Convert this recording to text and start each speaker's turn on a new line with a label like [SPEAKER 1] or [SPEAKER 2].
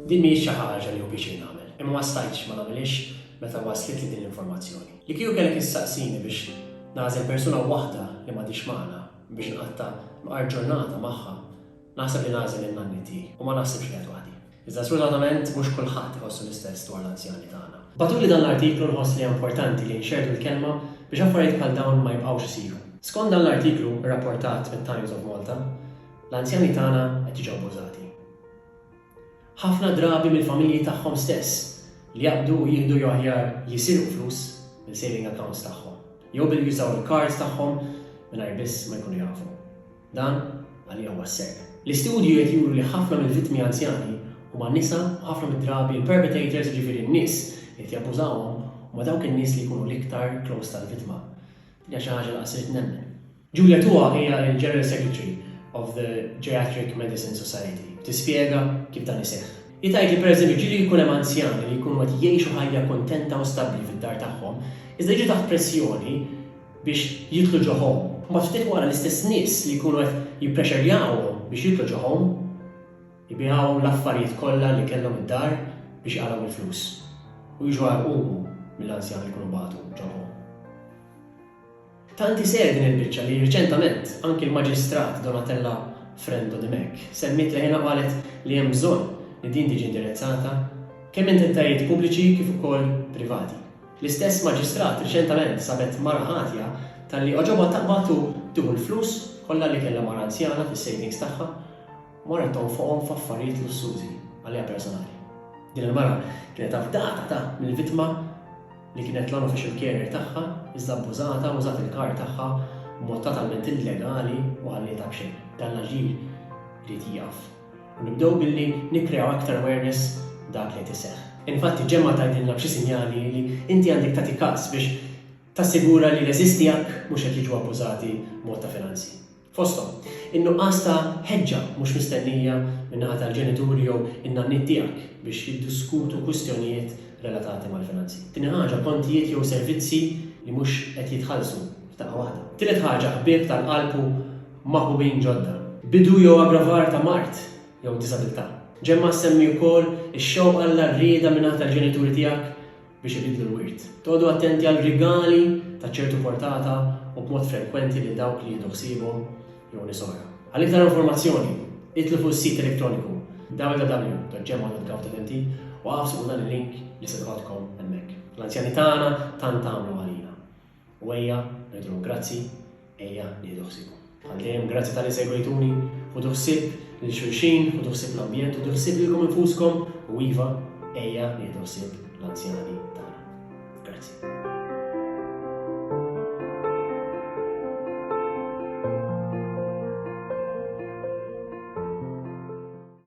[SPEAKER 1] Din mhijiex xi ħaġa li hu biex nagħmel, imma ma stajtx ma nagħmilx meta waslet li din l-informazzjoni. Li kieku kellek issaqsini biex nagħżel persuna waħda li m'għadix magħna biex nqatta' maqar ġurnata magħha, naħseb li nagħżel in-nanni tiegħi u ma naħsibx li qed waħdi. Iżda sfortunatament mhux kulħadd iħossu l-istess dwar l-anzjani tagħna. Batuli dan l-artiklu nħoss li importanti li nxerdu l-kelma biex affarijiet bħal dawn ma jibqgħux isiru. Skont dan l-artiklu rrapportat mit-Times of Malta, l-anzjani tagħna qed jiġu abbużati. Ħafna drabi mill-familji tagħhom stess li jaqbdu jieħdu jew aħjar jisirqu flus mill-saving accounts tagħhom, jew billi jużaw il-cards tagħhom mingħajr biss ma jkunu jafu. Dan għalija huwa s-serq. L-istudju qed juru li ħafna mill-vittmi anzjani huma nisa u ħafna mid-drabi il-perpetrators ġifieri n-nies li qed jabbużawhom huma dawk in-nies li jkunu l-iktar close tal-vittma. Din hija xi ħaġa li qasirt nemmen. Julia Tua hija l-General Secretary of the Geriatric Medicine Society. Tispjega kif dan iseħħ. Jitgħid li pereżempju ġieli jkun hemm anzjani li jkunu qed jgħixu ħajja kontenta u stabbli fid-dar tagħhom, iżda jiġu taħt pressjoni biex jidħlu ġoħhom. Mbagħad ftit wara l-istess nies li jkunu qed jipprexxerjawhom biex jidħlu ġoħhom, jibihawhom l-affarijiet kollha li kellhom id-dar biex jaqalgħu il-flus. U jiġu għarquhom mill-anzjani li jkunu bagħtu ġoħhom. Tanti ser din il-biċċa li riċentament anki l-Maġistrat Donatella Frendo Dimek semmit li ħina qalet li hemm bżonn li din tiġi indirizzata kemm entitajiet pubbliċi kif ukoll privati. L-istess Maġistrat riċentament sabet mara ħatja talli oġobha taqbatu tieħu l-flus kollha li kellha mara anzjana fis-savings tagħha u marrethom fuqhom f'affarijiet lussużi għaliha personali. Din il-mara kienet avdata mill-vittma li kienet l-unofficial carrier tagħha iżda abbużata u użat il-kar tagħha b'mod totalment illegali u ħallietha b'xejn. Dan l-aġir irid jieqaf. U nibdew billi nikkreaw aktar awareness dak li qed iseħħ. Infatti ġemma tgħidilna b'xi sinjali li inti għandek tagħti każ biex tassigura li l-eżistijak mhux qed jiġu abbużati b'mod ta' finanzi. Fosthom, in-nuqqas ta' ħeġġa mhux mistennija min-naħa tal-ġenituri jew in-nanniet tiegħek biex jiddiskutu kwistjonijiet relatati mal-finanzi. Tieni ħaġa kontijiet jew servizzi li mhux qed jitħallsu f'daqqa waħda. Tielet ħaġa ħbieb tal-qalbu maħbubin ġodda. Bidu jew aggravar ta' mart jew disabilità. Ġemma semmi wkoll ix-xewqa l-rieda min-naħa tal-ġenituri tiegħek biex ibidlu l-wirt. Todu attenti għal rigali ta' ċertu portata u b'mod frekwenti li dawk li jieħdu ħsiebhom jew nies oħra. Għal iktar informazzjoni, itlu fuq is-sit elettroniku www.gemma.gov.mt u għafsu dan il-link li se tħodkom hemmhekk. L-anzjani tagħna tant għamlu għalina. U ejja ngħidulhom grazzi, ejja nieħdu ħsiebhom. Għaldejjem grazzi tal-li segwejtuni, ħudu ħsieb lil xulxin, ħudu ħsieb l-ambjent, ħudu ħsieb lilkom infuskom u iva ejja nieħdu ħsieb l-anzjani tagħna. Grazzi.